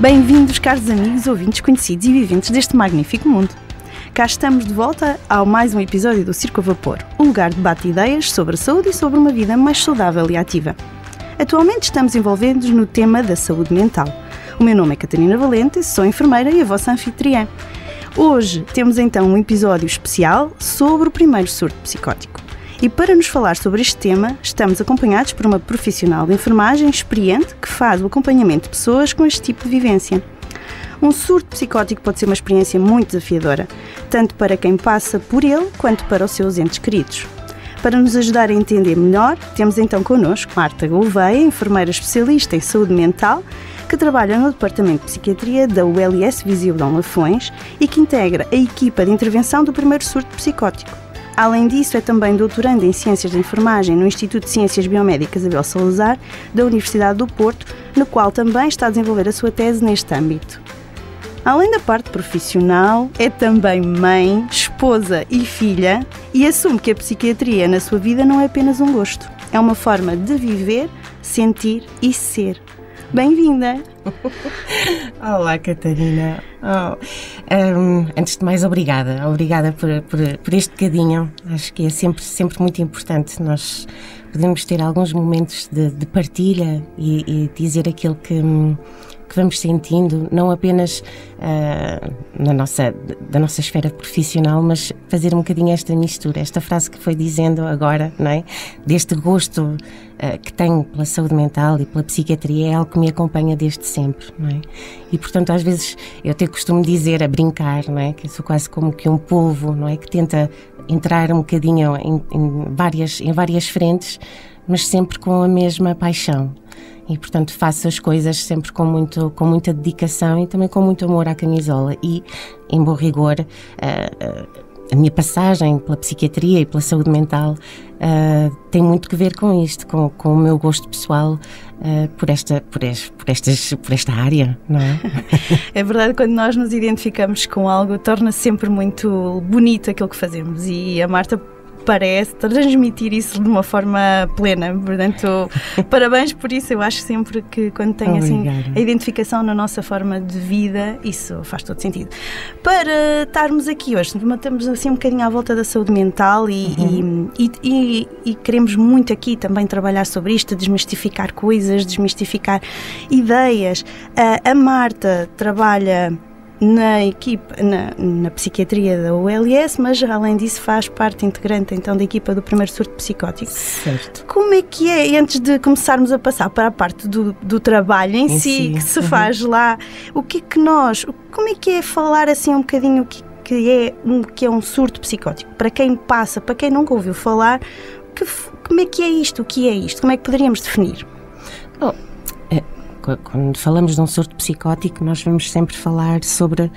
Bem-vindos, caros amigos, ouvintes, conhecidos e viventes deste magnífico mundo. Cá estamos de volta ao mais um episódio do Circo a Vapor, um lugar de debate de ideias sobre a saúde e sobre uma vida mais saudável e ativa. Atualmente estamos envolvidos no tema da saúde mental. O meu nome é Catarina Valente, sou enfermeira e a vossa anfitriã. Hoje temos então um episódio especial sobre o primeiro surto psicótico. E para nos falar sobre este tema, estamos acompanhados por uma profissional de enfermagem experiente que faz o acompanhamento de pessoas com este tipo de vivência. Um surto psicótico pode ser uma experiência muito desafiadora, tanto para quem passa por ele, quanto para os seus entes queridos. Para nos ajudar a entender melhor, temos então connosco Marta Gouveia, enfermeira especialista em saúde mental, que trabalha no Departamento de Psiquiatria da ULS Viseu Dom Lafões e que integra a equipa de intervenção do primeiro surto psicótico. Além disso, é também doutoranda em Ciências de Enfermagem no Instituto de Ciências Biomédicas Abel Salazar, da Universidade do Porto, no qual também está a desenvolver a sua tese neste âmbito. Além da parte profissional, é também mãe, esposa e filha e assume que a psiquiatria na sua vida não é apenas um gosto, é uma forma de viver, sentir e ser. Bem-vinda! Olá, Catarina. Antes de mais, obrigada por este bocadinho. Acho que é sempre muito importante nós podemos ter alguns momentos de partilha e dizer aquilo que vamos sentindo, não apenas da nossa esfera profissional, mas fazer um bocadinho esta mistura, esta frase que foi dizendo agora, não é? Deste gosto que tenho pela saúde mental e pela psiquiatria, é algo que me acompanha desde sempre, não é? E portanto às vezes eu até costumo dizer, a brincar, não é? Que eu sou quase como que um polvo, não é? Que tenta entrar um bocadinho em várias frentes, mas sempre com a mesma paixão. E, portanto, faço as coisas sempre com muita dedicação e também com muito amor à camisola. E, em bom rigor, a minha passagem pela psiquiatria e pela saúde mental tem muito que ver com isto, com o meu gosto pessoal por esta área, não é? É verdade, quando nós nos identificamos com algo, torna-se sempre muito bonito aquilo que fazemos. E a Marta parece transmitir isso de uma forma plena, portanto, parabéns por isso. Eu acho sempre que quando tem assim a identificação na nossa forma de vida, isso faz todo sentido. Para estarmos aqui hoje, estamos assim um bocadinho à volta da saúde mental e queremos muito aqui também trabalhar sobre isto, desmistificar coisas, desmistificar ideias. A Marta trabalha na equipa, na psiquiatria da ULS, mas além disso faz parte integrante então da equipa do primeiro surto psicótico. Certo. Como é que é, e antes de começarmos a passar para a parte do trabalho em si, que se faz lá, como é que é falar assim um bocadinho o que é um surto psicótico? Para quem passa, para quem nunca ouviu falar, como é que é isto? O que é isto? Como é que poderíamos definir? Quando falamos de um surto psicótico, nós vamos sempre falar sobre,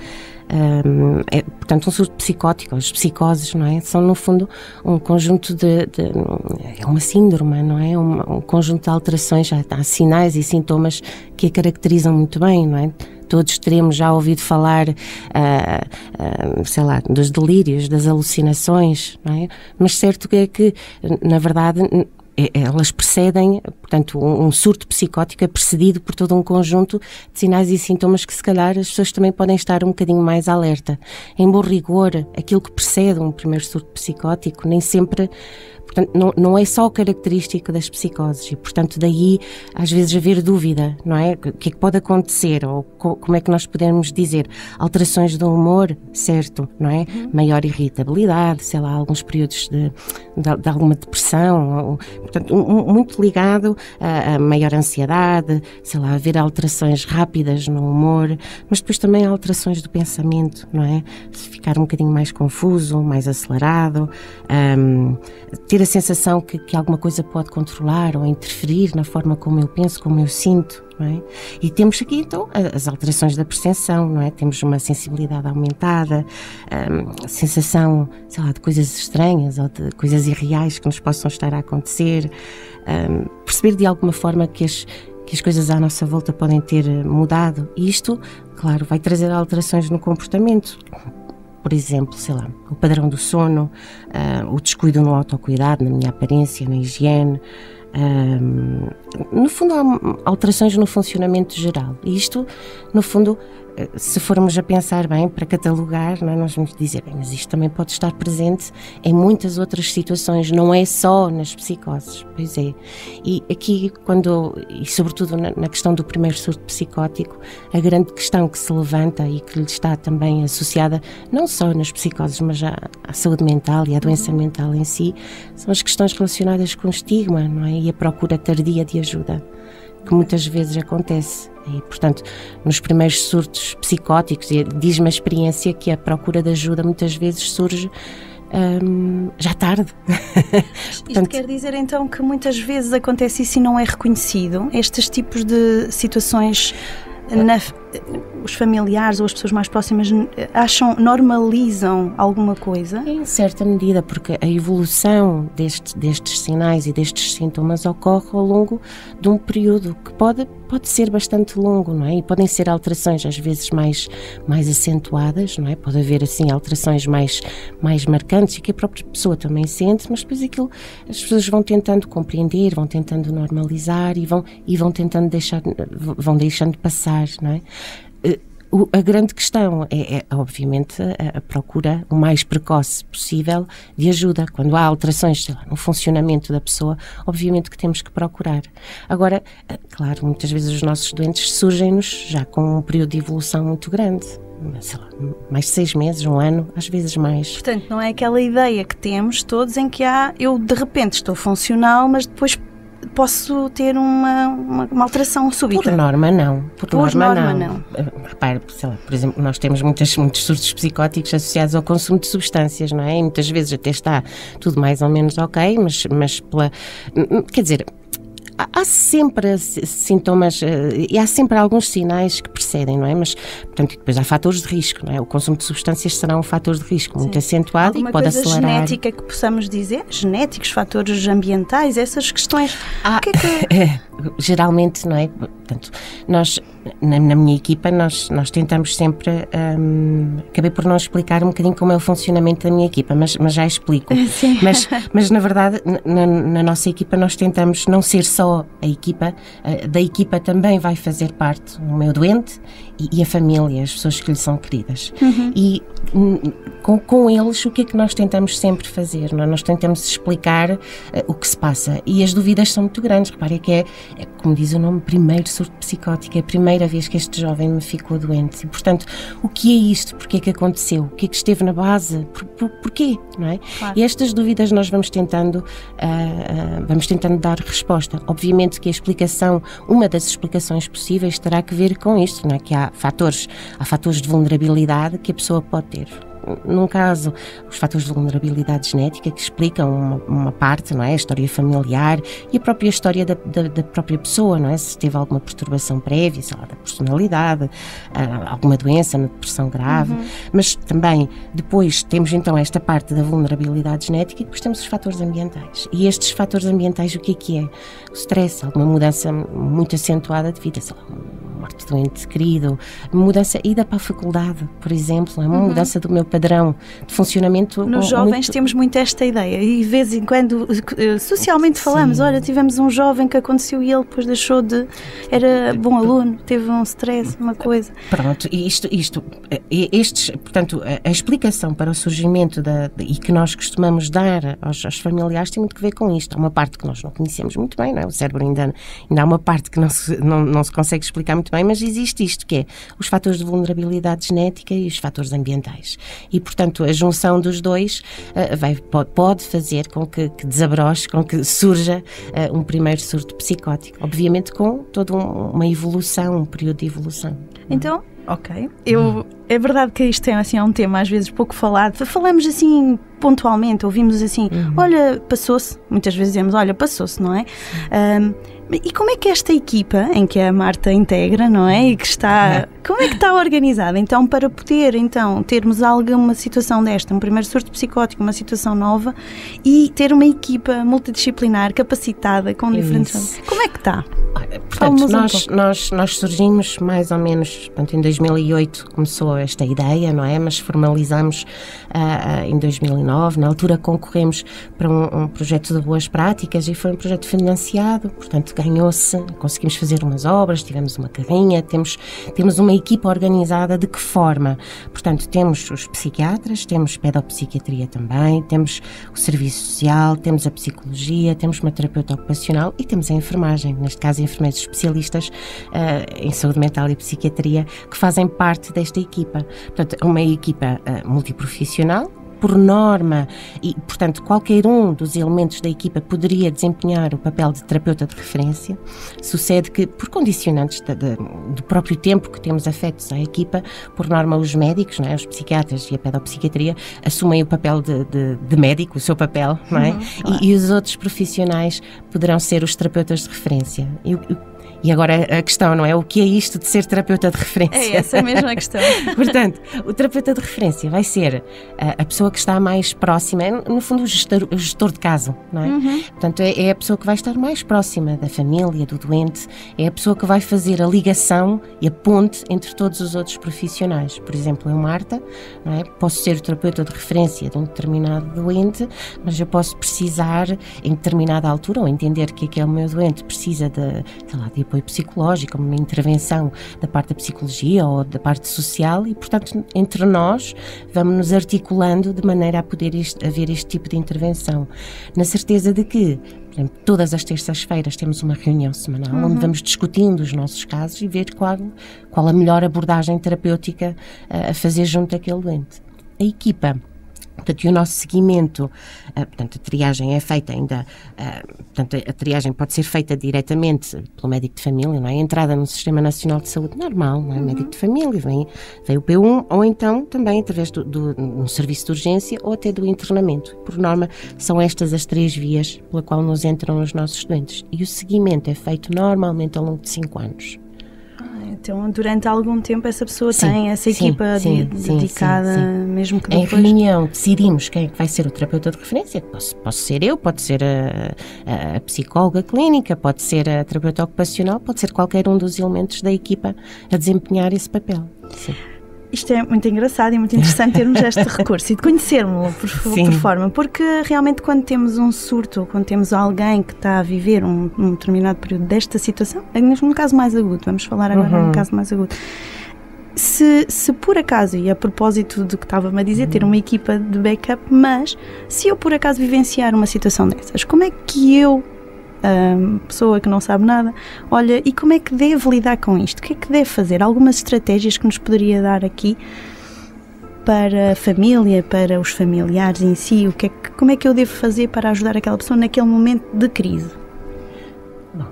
portanto, um surto psicótico, as psicoses, não é? São, no fundo, um conjunto é uma síndrome, não é? Um conjunto de alterações, há sinais e sintomas que a caracterizam muito bem, não é? Todos teremos já ouvido falar, sei lá, dos delírios, das alucinações, não é? Mas certo é que, na verdade, elas precedem, portanto, um surto psicótico é precedido por todo um conjunto de sinais e sintomas que se calhar as pessoas também podem estar um bocadinho mais alerta. Em bom rigor, aquilo que precede um primeiro surto psicótico nem sempre, portanto, não é só característico das psicoses e, portanto, daí às vezes haver dúvida, não é? O que é que pode acontecer ou como é que nós podemos dizer? Alterações do humor, certo, não é? Maior irritabilidade, sei lá, alguns períodos de alguma depressão, portanto, muito ligado a maior ansiedade, sei lá, haver alterações rápidas no humor, mas depois também alterações do pensamento, não é? Ficar um bocadinho mais confuso, mais acelerado, ter a sensação que alguma coisa pode controlar ou interferir na forma como eu penso, como eu sinto, não é? E temos aqui então as alterações da percepção, não é? Temos uma sensibilidade aumentada, sensação, sei lá, de coisas estranhas ou de coisas irreais que nos possam estar a acontecer, perceber de alguma forma que as coisas à nossa volta podem ter mudado, e isto, claro, vai trazer alterações no comportamento. Por exemplo, sei lá, o padrão do sono, o descuido no autocuidado, na minha aparência, na higiene, No fundo, há alterações no funcionamento geral. E isto, no fundo, se formos a pensar bem, para catalogar, não é? Nós vamos dizer, bem, mas isto também pode estar presente em muitas outras situações, não é só nas psicoses. Pois é. E aqui, e sobretudo na questão do primeiro surto psicótico, a grande questão que se levanta e que lhe está também associada, não só nas psicoses, mas à saúde mental e à doença mental em si, são as questões relacionadas com o estigma, não é? E a procura tardia de ajuda, que muitas vezes acontece. E, portanto, nos primeiros surtos psicóticos, diz-me a experiência que a procura de ajuda muitas vezes surge já tarde. Isto quer dizer então que muitas vezes acontece isso e não é reconhecido? Estes tipos de situações, os familiares ou as pessoas mais próximas normalizam alguma coisa? Em certa medida, porque a evolução destes sinais e destes sintomas ocorre ao longo de um período que pode ser bastante longo, não é? E podem ser alterações às vezes mais acentuadas, não é? Pode haver assim alterações mais marcantes e que a própria pessoa também sente, mas depois aquilo as pessoas vão tentando compreender, vão tentando normalizar e vão tentando deixando passar, não é? A grande questão é obviamente, a procura o mais precoce possível de ajuda. Quando há alterações, sei lá, no funcionamento da pessoa, obviamente que temos que procurar. Agora, claro, muitas vezes os nossos doentes surgem-nos já com um período de evolução muito grande. Sei lá, mais de 6 meses, 1 ano, às vezes mais. Portanto, não é aquela ideia que temos todos em que eu de repente estou funcional, mas depois posso ter uma alteração súbita. Por norma, não. Por norma, não. Repare, sei lá, por exemplo, nós temos muitos surtos psicóticos associados ao consumo de substâncias, não é? E muitas vezes até está tudo mais ou menos ok, mas quer dizer, há sempre sintomas e há sempre alguns sinais que precedem, não é? Mas, portanto, depois há fatores de risco, não é? O consumo de substâncias será um fator de risco muito acentuado e pode acelerar. Alguma coisa genética que possamos dizer? Genéticos, fatores ambientais, essas questões? Geralmente, não é? Portanto, nós, na minha equipa, nós tentamos sempre, acabei por não explicar um bocadinho como é o funcionamento da minha equipa, mas já explico. Mas na verdade, na nossa equipa nós tentamos não ser só a equipa, da equipa também vai fazer parte o meu doente e a família, as pessoas que lhe são queridas. E com eles, o que é que nós tentamos sempre fazer? Nós tentamos explicar o que se passa e as dúvidas são muito grandes. Repare que é como diz o nome, primeiro surto psicótico, é a primeira vez que este jovem me ficou doente. E, portanto, o que é isto? Porquê é que aconteceu? O que é que esteve na base? Porquê? Não é? Claro. E estas dúvidas nós vamos tentando dar resposta. Obviamente que a explicação, uma das explicações possíveis terá que ver com isto, não é? Que há fatores de vulnerabilidade que a pessoa pode ter. Num caso, os fatores de vulnerabilidade genética que explicam uma parte, não é? A história familiar e a própria história da própria pessoa, não é? Se teve alguma perturbação prévia, sei lá, da personalidade, alguma doença, uma depressão grave, mas também depois temos então esta parte da vulnerabilidade genética e depois temos os fatores ambientais. E estes fatores ambientais, o que é? O stress, alguma mudança muito acentuada de vida, sei lá, morte de doente querido, mudança, ida para a faculdade, por exemplo, é uma mudança do meu padrão de funcionamento. Nos jovens temos muito esta ideia e de vez em quando socialmente falamos, olha, tivemos um jovem que aconteceu e ele depois deixou de, era bom aluno, teve um stress, uma coisa. Pronto, portanto, a explicação para o surgimento e que nós costumamos dar aos familiares tem muito que ver com isto. Há uma parte que nós não conhecemos muito bem, não é? O cérebro ainda há uma parte que não se consegue explicar muito bem, mas existe isto que é os fatores de vulnerabilidade genética e os fatores ambientais. E, portanto, a junção dos dois pode fazer com que desabroche, com que surja um primeiro surto psicótico. Obviamente com toda uma evolução, um período de evolução. Então, ok. É verdade que isto é um tema às vezes pouco falado. Falamos assim pontualmente, ouvimos assim, olha, passou-se. Muitas vezes dizemos, olha, passou-se, não é? E como é que esta equipa, em que a Marta integra, não é? E que está, como é que está organizada, então, para poder, então, termos alguma situação desta, um primeiro surto psicótico, uma situação nova, e ter uma equipa multidisciplinar, capacitada, com diferentes... Como é que está? Portanto, nós surgimos mais ou menos, portanto, em 2008 começou esta ideia, não é? Mas formalizamos em 2009. Na altura concorremos para um projeto de boas práticas e foi um projeto financiado, portanto conseguimos fazer umas obras, tivemos uma carrinha, temos uma equipa organizada. De que forma? Portanto, temos os psiquiatras, temos pedopsiquiatria também, temos o serviço social, temos a psicologia, temos uma terapeuta ocupacional e temos a enfermagem, neste caso enfermeiros especialistas em saúde mental e psiquiatria, que fazem parte desta equipa. Portanto, é uma equipa multiprofissional, por norma, e, portanto, qualquer um dos elementos da equipa poderia desempenhar o papel de terapeuta de referência. Sucede que, por condicionantes do próprio tempo que temos afetos à equipa, por norma os médicos, não é? Os psiquiatras e a pedopsiquiatria assumem o papel de médico, o seu papel, não é? Claro. E os outros profissionais poderão ser os terapeutas de referência. E agora a questão, não é? O que é isto de ser terapeuta de referência? É essa mesma questão. Portanto, o terapeuta de referência vai ser a pessoa que está mais próxima, no fundo o gestor de caso, não é? Portanto, é a pessoa que vai estar mais próxima da família, do doente, é a pessoa que vai fazer a ligação e a ponte entre todos os outros profissionais. Por exemplo, eu, Marta, não é? Posso ser o terapeuta de referência de um determinado doente, mas eu posso precisar, em determinada altura, ou entender que aquele meu doente precisa de apoio psicológico, uma intervenção da parte da psicologia ou da parte social e, portanto, entre nós vamos nos articulando de maneira a poder haver este tipo de intervenção. Na certeza de que, por exemplo, todas as terças-feiras temos uma reunião semanal onde vamos discutindo os nossos casos e ver qual a melhor abordagem terapêutica a fazer junto àquele doente. A equipa, portanto, e o nosso seguimento, portanto, a triagem é feita ainda, portanto, a triagem pode ser feita diretamente pelo médico de família, não é? A entrada no Sistema Nacional de Saúde normal, não é? Médico de família, vem o P1, ou então também através do serviço de urgência ou até do internamento. Por norma, são estas as 3 vias pela qual nos entram os nossos doentes. E o seguimento é feito normalmente ao longo de 5 anos. Então, durante algum tempo, essa pessoa tem essa equipa dedicada, mesmo que depois... Em reunião, decidimos quem é que vai ser o terapeuta de referência. Posso ser eu, pode ser a psicóloga clínica, pode ser a terapeuta ocupacional, pode ser qualquer um dos elementos da equipa a desempenhar esse papel. Sim. Isto é muito engraçado e muito interessante termos este recurso e de conhecermos-lo por forma, porque realmente quando temos um surto, quando temos alguém que está a viver um determinado período desta situação, num caso mais agudo, vamos falar agora num caso mais agudo, se por acaso, e a propósito do que estava-me a dizer, ter uma equipa de backup, mas se eu por acaso vivenciar uma situação dessas, como é que eu, pessoa que não sabe nada, olha, e como é que deve lidar com isto? O que é que deve fazer? Algumas estratégias que nos poderia dar aqui para a família, para os familiares em si? Como é que eu devo fazer para ajudar aquela pessoa naquele momento de crise? Bom,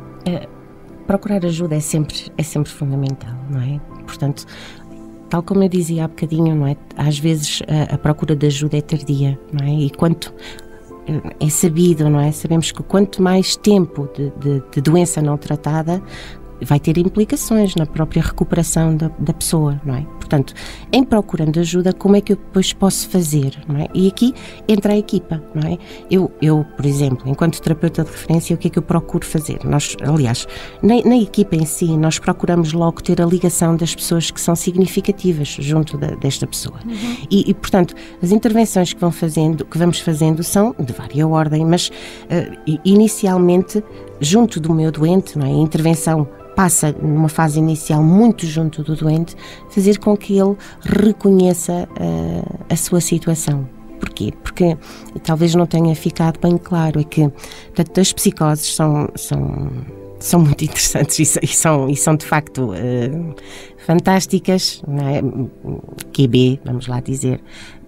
procurar ajuda é sempre fundamental, não é? Portanto, tal como eu dizia há bocadinho, não é? Às vezes a procura de ajuda é tardia, não é? E quanto é sabido, não é? Sabemos que quanto mais tempo de doença não tratada, vai ter implicações na própria recuperação da pessoa, não é? Portanto, em procurando ajuda, como é que eu depois posso fazer, não é? E aqui entra a equipa, não é? Eu, por exemplo, enquanto terapeuta de referência, o que é que eu procuro fazer? Nós, aliás, na equipa em si, nós procuramos logo ter a ligação das pessoas que são significativas junto desta pessoa. E, portanto, as intervenções que vamos fazendo são de vária ordem, mas inicialmente, junto do meu doente, não é? A intervenção passa numa fase inicial muito junto do doente, fazer com que ele reconheça a sua situação. Porquê? Porque talvez não tenha ficado bem claro, é que, portanto, as psicoses são muito interessantes e são de facto fantásticas, não é? QB, vamos lá dizer.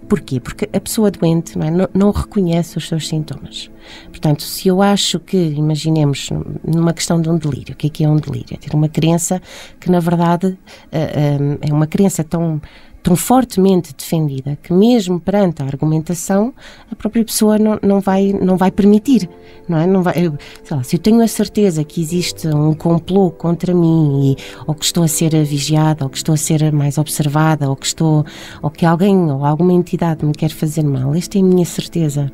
Porquê? Porque a pessoa doente não reconhece os seus sintomas. Portanto, se eu acho que, imaginemos, numa questão de um delírio, o que é um delírio? É ter uma crença que, na verdade, é uma crença tão fortemente defendida que mesmo perante a argumentação a própria pessoa não vai permitir, não é? Não vai, sei lá, se eu tenho a certeza que existe um complô contra mim ou que estou a ser vigiada, ou que estou a ser mais observada, ou que alguém ou alguma entidade me quer fazer mal, esta é a minha certeza.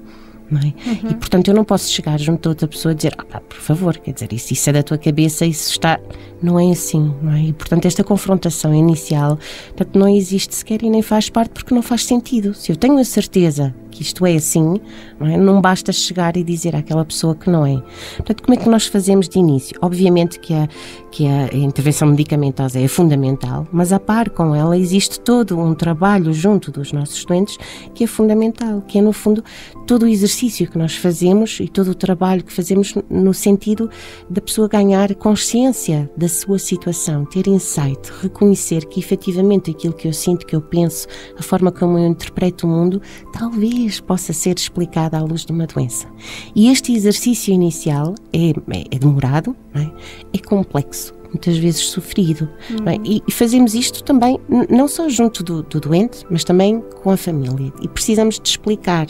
não é? E, portanto, eu não posso chegar junto a outra pessoa e dizer, por favor, quer dizer, isso é da tua cabeça, isso está... Não é assim, não é? E, portanto, esta confrontação inicial, portanto, não existe sequer e nem faz parte porque não faz sentido. Se eu tenho a certeza que isto é assim, não é? Não basta chegar e dizer àquela pessoa que não é. Portanto, como é que nós fazemos de início? Obviamente que a intervenção medicamentosa é fundamental, mas a par com ela existe todo um trabalho junto dos nossos doentes que é fundamental, que é, no fundo, todo o exercício que nós fazemos e todo o trabalho que fazemos no sentido da pessoa ganhar consciência da sua situação, ter insight, reconhecer que efetivamente aquilo que eu sinto, que eu penso, a forma como eu interpreto o mundo, talvez possa ser explicada à luz de uma doença. E este exercício inicial é demorado, não é? É complexo, muitas vezes sofrido. Não é? E fazemos isto também, não só junto do doente, mas também com a família. E precisamos de explicar,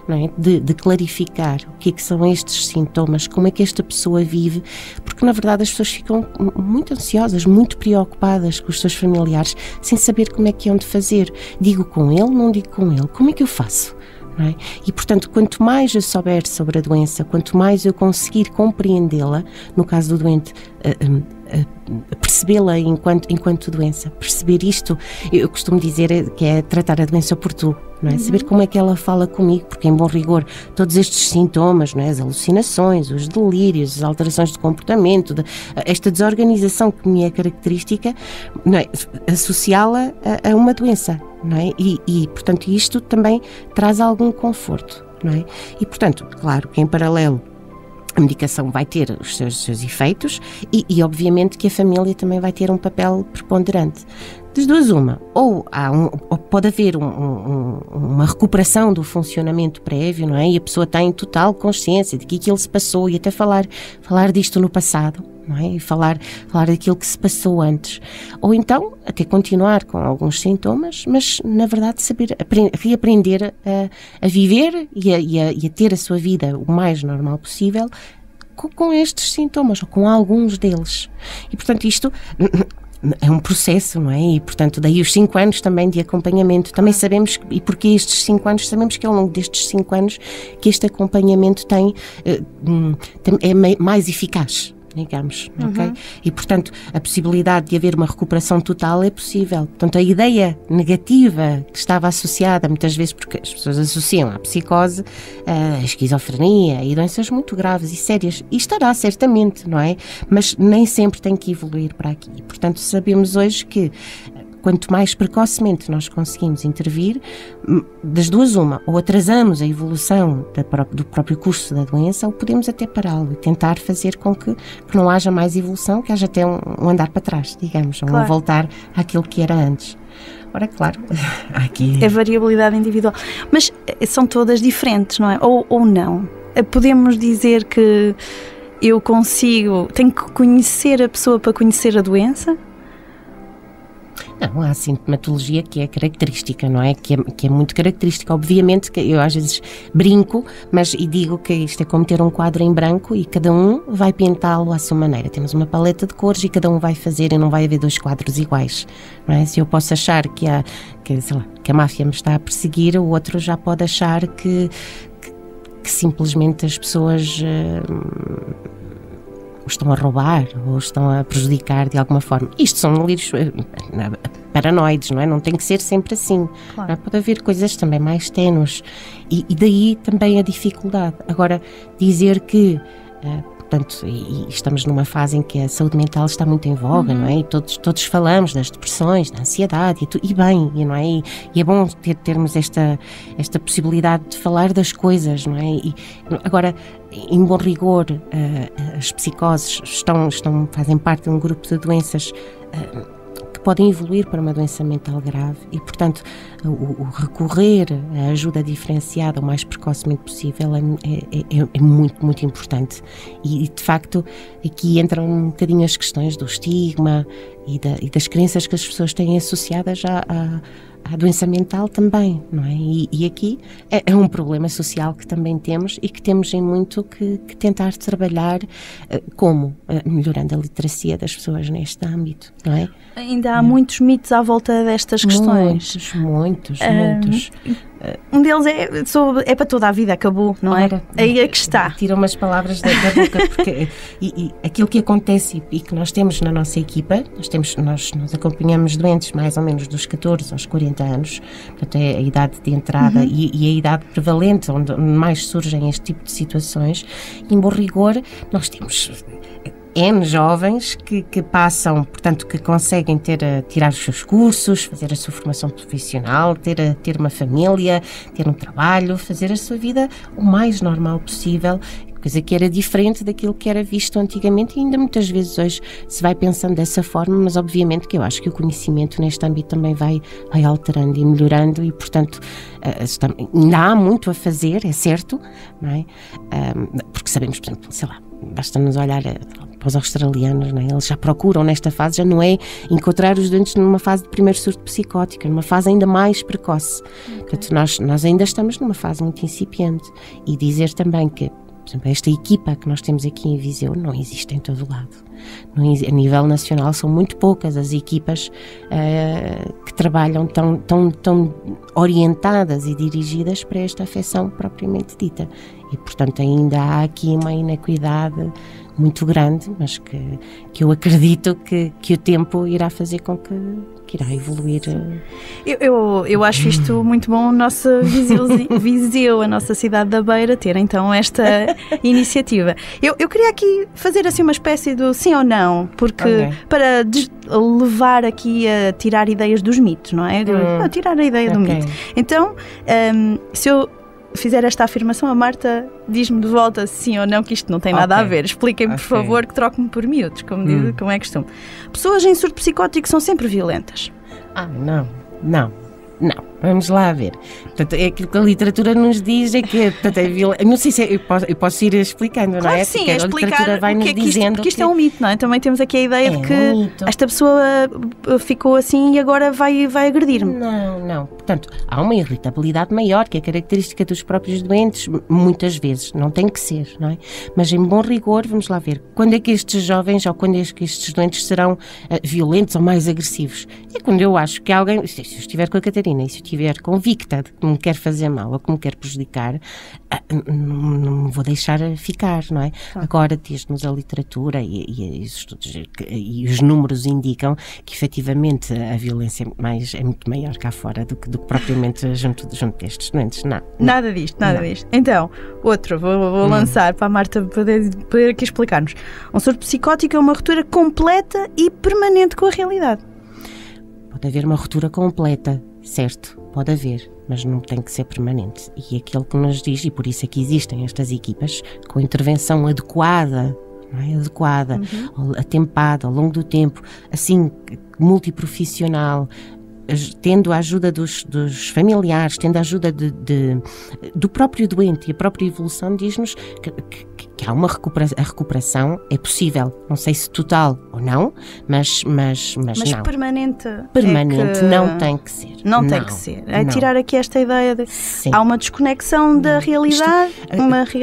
não é? De clarificar o que são estes sintomas, como é que esta pessoa vive, porque na verdade as pessoas ficam muito ansiosas, muito preocupadas com os seus familiares, sem saber como é que hão de fazer. Digo com ele, não digo com ele, como é que eu faço? Não é? E, portanto, quanto mais eu souber sobre a doença, quanto mais eu conseguir compreendê-la, no caso do doente, percebê-la enquanto doença, perceber isto, eu costumo dizer que é tratar a doença por tu, não é? Saber como é que ela fala comigo, porque em bom rigor todos estes sintomas, não é? As alucinações, os delírios, as alterações de comportamento, esta desorganização que me é característica, não é? Associá-la a uma doença, não é? E portanto isto também traz algum conforto, não é? E portanto, claro que em paralelo a medicação vai ter os seus efeitos e obviamente que a família também vai ter um papel preponderante. Das duas uma, ou pode haver uma recuperação do funcionamento prévio, não é? E a pessoa tem total consciência de que aquilo se passou e até falar disto no passado, não é? E falar daquilo que se passou antes. Ou então, até continuar com alguns sintomas, mas na verdade saber reaprender a viver e a ter a sua vida o mais normal possível com estes sintomas, ou com alguns deles. E portanto isto é um processo, não é? E, portanto, daí os 5 anos também de acompanhamento. Também sabemos, e porque estes 5 anos, sabemos que ao longo destes 5 anos que este acompanhamento é mais eficaz, digamos, ok? E, portanto, a possibilidade de haver uma recuperação total é possível. Portanto, a ideia negativa que estava associada, muitas vezes, porque as pessoas associam à psicose, a esquizofrenia e doenças muito graves e sérias, e estará certamente, não é? Mas nem sempre tem que evoluir para aqui. E, portanto, sabemos hoje que quanto mais precocemente nós conseguimos intervir, das duas uma, ou atrasamos a evolução do próprio curso da doença, ou podemos até pará-lo e tentar fazer com que não haja mais evolução, que haja até um andar para trás, digamos, ou um voltar àquilo que era antes. Ora, claro, aqui... É variabilidade individual, mas são todas diferentes, não é? Ou não? Podemos dizer que tenho que conhecer a pessoa para conhecer a doença? Não, há sintomatologia que é característica, não é? Que é muito característica. Obviamente que eu às vezes brinco, e digo que isto é como ter um quadro em branco e cada um vai pintá-lo à sua maneira. Temos uma paleta de cores e cada um vai fazer e não vai haver 2 quadros iguais, não é? Se eu posso achar que a máfia me está a perseguir, o outro já pode achar que simplesmente as pessoas... estão a roubar ou estão a prejudicar de alguma forma. Isto são delírios paranoides, não é? Não tem que ser sempre assim. Claro. Não é? Pode haver coisas também mais ténues e daí também a dificuldade. Agora, dizer que portanto, e estamos numa fase em que a saúde mental está muito em voga, não é? E todos falamos das depressões, da ansiedade e bem, não é? E é bom termos esta possibilidade de falar das coisas, não é? E agora, em bom rigor, as psicoses fazem parte de um grupo de doenças que podem evoluir para uma doença mental grave e, portanto, o recorrer à ajuda diferenciada o mais precocemente possível é muito, muito importante. E, de facto, aqui entram um bocadinho as questões do estigma e das crenças que as pessoas têm associadas à doença mental também, não é? E aqui é um problema social que também temos e que temos em muito que tentar trabalhar como melhorando a literacia das pessoas neste âmbito, não é? Ainda há muitos mitos à volta destas questões. Muitos. Um deles é para toda a vida, acabou, não é? Aí é que está. Tira umas palavras da boca, porque e aquilo que acontece e que nós temos na nossa equipa, nós acompanhamos doentes mais ou menos dos 14 aos 40 anos, portanto é a idade de entrada e a idade prevalente, onde mais surgem este tipo de situações. Em bom rigor, nós temos N jovens que passam, portanto, que conseguem tirar os seus cursos, fazer a sua formação profissional, ter uma família, ter um trabalho, fazer a sua vida o mais normal possível, coisa que era diferente daquilo que era visto antigamente e ainda muitas vezes hoje se vai pensando dessa forma, mas obviamente que eu acho que o conhecimento neste âmbito também vai alterando e melhorando e, portanto, ainda há muito a fazer, é certo, não é? Porque sabemos, por exemplo, sei lá, basta-nos olhar para os australianos, não é? Eles já procuram nesta fase, já não é encontrar os doentes numa fase de primeiro surto psicótico, numa fase ainda mais precoce. Portanto, nós ainda estamos numa fase muito incipiente. E dizer também que, por exemplo, esta equipa que nós temos aqui em Viseu não existe em todo o lado. A nível nacional são muito poucas as equipas que trabalham tão orientadas e dirigidas para esta afecção propriamente dita. E, portanto, ainda há aqui uma inequidade muito grande, mas que eu acredito que o tempo irá fazer com que irá evoluir. Eu acho isto muito bom, nossa Viseu, a nossa cidade da Beira, ter então esta iniciativa. Eu queria aqui fazer assim uma espécie do sim ou não, porque para levar aqui a tirar ideias dos mitos, não é? Tirar a ideia do mito. Então, se eu fizer esta afirmação, a Marta diz-me de volta sim ou não, que isto não tem nada a ver. Expliquem-me, por favor, que troque-me por miúdos, como é costume. Pessoas em surto psicótico são sempre violentas. Não. Vamos lá ver. Portanto, é aquilo que a literatura nos diz, é que portanto, é violência. Não sei se eu posso ir explicando, claro, não é? Sim, porque a literatura vai nos dizendo porque isto é um mito, não é? Também temos aqui a ideia de que esta pessoa ficou assim e agora vai agredir-me. Não. Portanto, há uma irritabilidade maior, que é característica dos próprios doentes, muitas vezes. Não tem que ser, não é? Mas em bom rigor, vamos lá ver. Quando é que estes jovens ou quando é que estes doentes serão violentos ou mais agressivos? É quando eu acho que alguém, se eu estiver com a Catarina e se eu estiver convicta de que me quer fazer mal ou que me quer prejudicar, não me vou deixar ficar, não é? Agora diz-nos a literatura e os estudos e os números indicam que efetivamente a violência é muito maior cá fora do que propriamente junto destes doentes. Não. Nada disto. Então, outro, vou lançar para a Marta poder aqui explicar-nos. Um surto psicótico é uma ruptura completa e permanente com a realidade. Pode haver uma ruptura completa, certo? Pode haver, mas não tem que ser permanente. E aquilo que nos diz, e por isso é que existem estas equipas, com intervenção adequada, não é? Adequada, atempada, ao longo do tempo, assim, multiprofissional, tendo a ajuda dos familiares, tendo a ajuda do próprio doente e a própria evolução, diz-nos que há uma recuperação. A recuperação é possível, não sei se total ou não, mas não. Permanente não tem que ser. Não tem que ser. É tirar aqui esta ideia de há uma desconexão da realidade.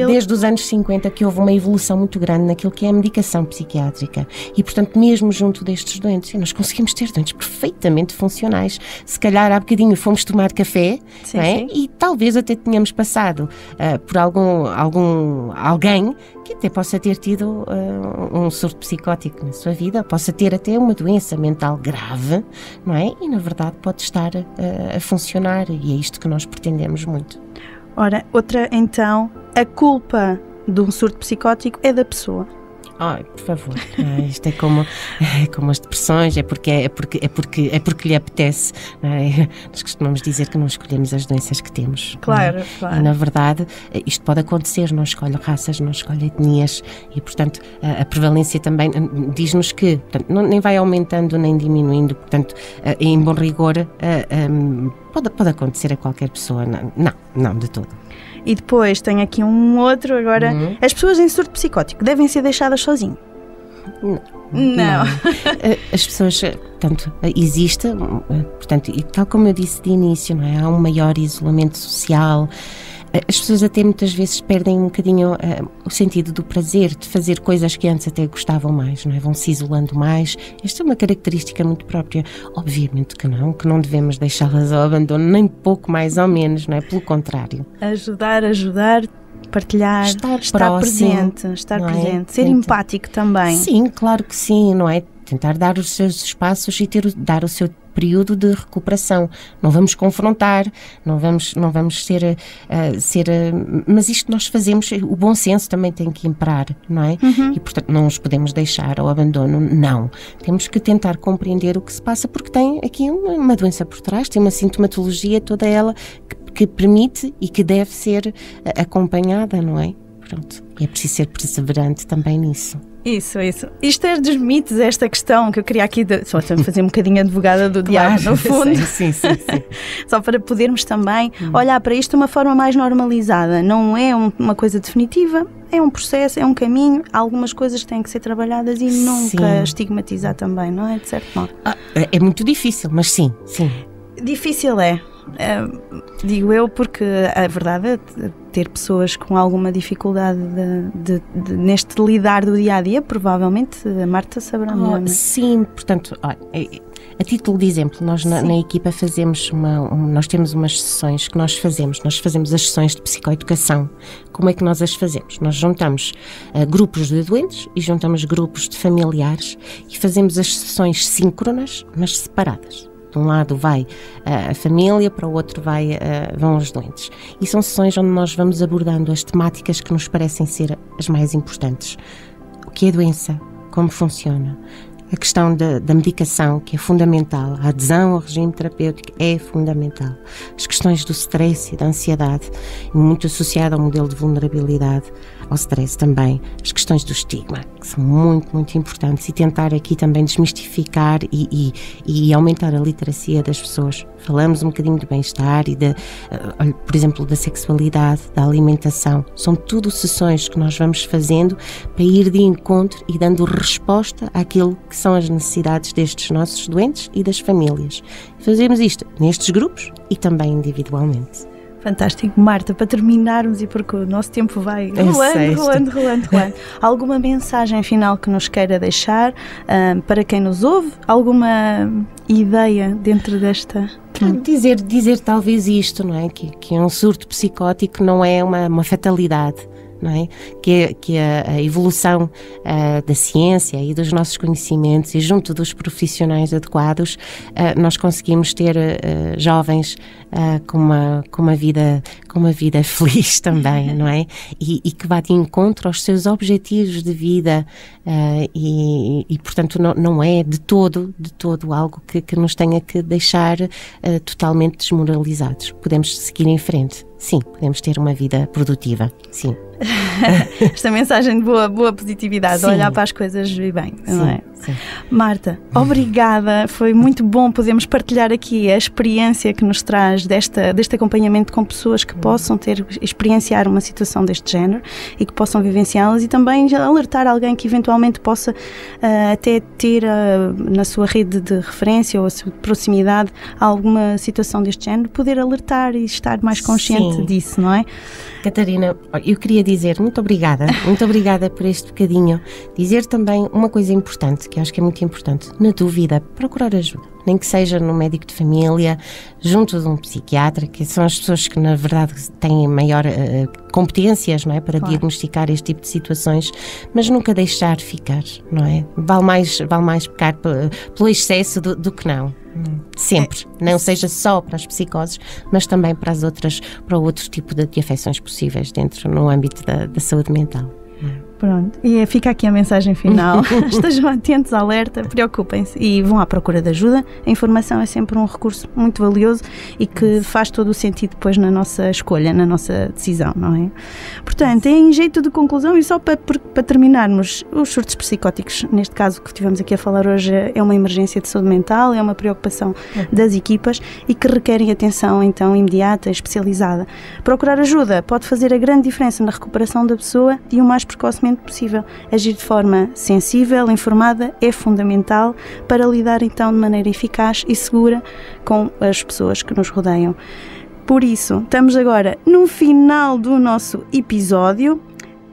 Desde os anos 50 que houve uma evolução muito grande naquilo que é a medicação psiquiátrica e, portanto, mesmo junto destes doentes, nós conseguimos ter doentes perfeitamente funcionais. Se calhar há bocadinho fomos tomar café, não é? E talvez até tenhamos passado por alguém que até possa ter tido um surto psicótico na sua vida, possa ter até uma doença mental grave, não é? E na verdade pode estar a funcionar, e é isto que nós pretendemos muito. Ora, outra então, a culpa de um surto psicótico é da pessoa. Ai, por favor, isto é como as depressões, é porque lhe apetece, não é? Nós costumamos dizer que não escolhemos as doenças que temos. Claro. E na verdade isto pode acontecer, não escolhe raças, não escolhe etnias e, portanto, a prevalência também diz-nos que, portanto, nem vai aumentando nem diminuindo, portanto, em bom rigor, pode acontecer a qualquer pessoa, não de todo. E depois tem aqui um outro agora. As pessoas em surto psicótico devem ser deixadas sozinhas? Não. As pessoas, portanto, existe, portanto, e tal como eu disse de início, não é? Há um maior isolamento social, As pessoas até muitas vezes perdem um bocadinho o sentido do prazer de fazer coisas que antes até gostavam mais, não é? Vão se isolando mais. Esta é uma característica muito própria. Obviamente que não devemos deixá-las ao abandono, nem pouco mais ou menos, não é? Pelo contrário. Ajudar, partilhar, estar presente, ser empático também. Sim, claro que sim, não é? Tentar dar os seus espaços e dar o seu período de recuperação. Não vamos confrontar, não vamos ser mas isto nós fazemos, o bom senso também tem que imperar, não é? E portanto não os podemos deixar ao abandono, não. Temos que tentar compreender o que se passa, porque tem aqui uma doença por trás, tem uma sintomatologia toda ela que permite e que deve ser acompanhada, não é? Pronto, é preciso ser perseverante também nisso. Isso. Isto é dos mitos, esta questão que eu queria aqui, só fazer um bocadinho advogada do diabo, no fundo. Sim. Só para podermos também olhar para isto de uma forma mais normalizada. Não é uma coisa definitiva, é um processo, é um caminho. Algumas coisas têm que ser trabalhadas e nunca estigmatizar também, não é? De certo modo. É muito difícil, mas sim. Difícil digo eu, porque a verdade é ter pessoas com alguma dificuldade neste lidar do dia-a-dia, provavelmente a Marta saberá melhor. Sim, portanto, olha, a título de exemplo, nós na equipa nós temos umas sessões que nós fazemos as sessões de psicoeducação. Como é que nós as fazemos? Nós juntamos grupos de doentes e juntamos grupos de familiares e fazemos as sessões síncronas, mas separadas. De um lado vai a família, para o outro vão os doentes. E são sessões onde nós vamos abordando as temáticas que nos parecem ser as mais importantes. O que é a doença? Como funciona? A questão da medicação, que é fundamental. A adesão ao regime terapêutico é fundamental. As questões do stress e da ansiedade, muito associada ao modelo de vulnerabilidade, ao stress também. As questões do estigma, que são muito, muito importantes. E tentar aqui também desmistificar e aumentar a literacia das pessoas. Falamos um bocadinho do bem-estar e, por exemplo, da sexualidade, da alimentação. São tudo sessões que nós vamos fazendo para ir de encontro e dando resposta àquilo que são as necessidades destes nossos doentes e das famílias. Fazemos isto nestes grupos e também individualmente. Fantástico. Marta, para terminarmos e porque o nosso tempo vai rolando. Alguma mensagem final que nos queira deixar para quem nos ouve? Alguma ideia dentro desta... Dizer talvez isto, não é? Que um surto psicótico não é uma fatalidade. Não é? Que a evolução da ciência e dos nossos conhecimentos e junto dos profissionais adequados nós conseguimos ter jovens com uma vida feliz também, não é? E que vá de encontro aos seus objetivos de vida e portanto não é de todo algo que nos tenha que deixar totalmente desmoralizados. Podemos seguir em frente. Sim, podemos ter uma vida produtiva, sim. Esta mensagem de boa positividade, olhar para as coisas e bem, não é? Sim. Marta, obrigada, foi muito bom podermos partilhar aqui a experiência que nos traz deste acompanhamento com pessoas que possam experienciar uma situação deste género e que possam vivenciá-las e também alertar alguém que eventualmente possa até ter na sua rede de referência ou a sua proximidade alguma situação deste género, poder alertar e estar mais consciente disso, não é? Catarina, eu queria dizer muito obrigada por este bocadinho. Dizer também uma coisa importante, que eu acho que é muito importante. Na dúvida, procurar ajuda. Nem que seja no médico de família, junto de um psiquiatra, que são as pessoas que na verdade têm maior competências, não é, para diagnosticar este tipo de situações, mas nunca deixar ficar, não é? Vale mais pecar pelo excesso do que não. Sempre, não seja só para as psicoses, mas também para o outro tipo de afecções possíveis no âmbito da saúde mental. Pronto, e fica aqui a mensagem final. Estejam atentos, alerta, preocupem-se e vão à procura de ajuda. A informação é sempre um recurso muito valioso e que faz todo o sentido depois na nossa escolha, na nossa decisão, não é? Portanto, em jeito de conclusão e só para terminarmos, os surtos psicóticos, neste caso que estivemos aqui a falar hoje, é uma emergência de saúde mental, é uma preocupação das equipas e que requerem atenção então imediata, especializada. Procurar ajuda pode fazer a grande diferença na recuperação da pessoa e o mais precocemente possível. Agir de forma sensível, informada, é fundamental para lidar então de maneira eficaz e segura com as pessoas que nos rodeiam. Por isso, estamos agora no final do nosso episódio.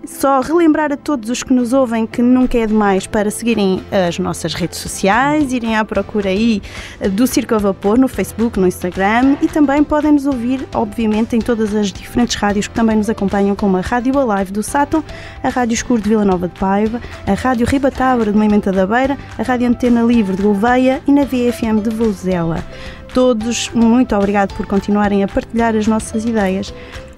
Só relembrar a todos os que nos ouvem que nunca é demais para seguirem as nossas redes sociais, irem à procura aí do Circo a Vapor no Facebook, no Instagram, e também podem nos ouvir, obviamente, em todas as diferentes rádios que também nos acompanham, como a Rádio Alive do Sátão, a Rádio Escuro de Vila Nova de Paiva, a Rádio Ribatábara de Moimenta da Beira, a Rádio Antena Livre de Gouveia e na VFM de Vouzela. Todos, muito obrigado por continuarem a partilhar as nossas ideias.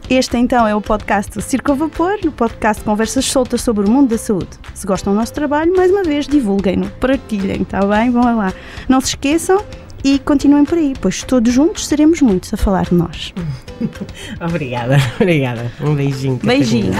Este, então, é o podcast do Circo a Vapor, o podcast de conversas soltas sobre o mundo da saúde. Se gostam do nosso trabalho, mais uma vez, divulguem-no, partilhem, está bem? Vão lá. Não se esqueçam e continuem por aí, pois todos juntos seremos muitos a falar de nós. Obrigada. Um beijinho. Beijinhos.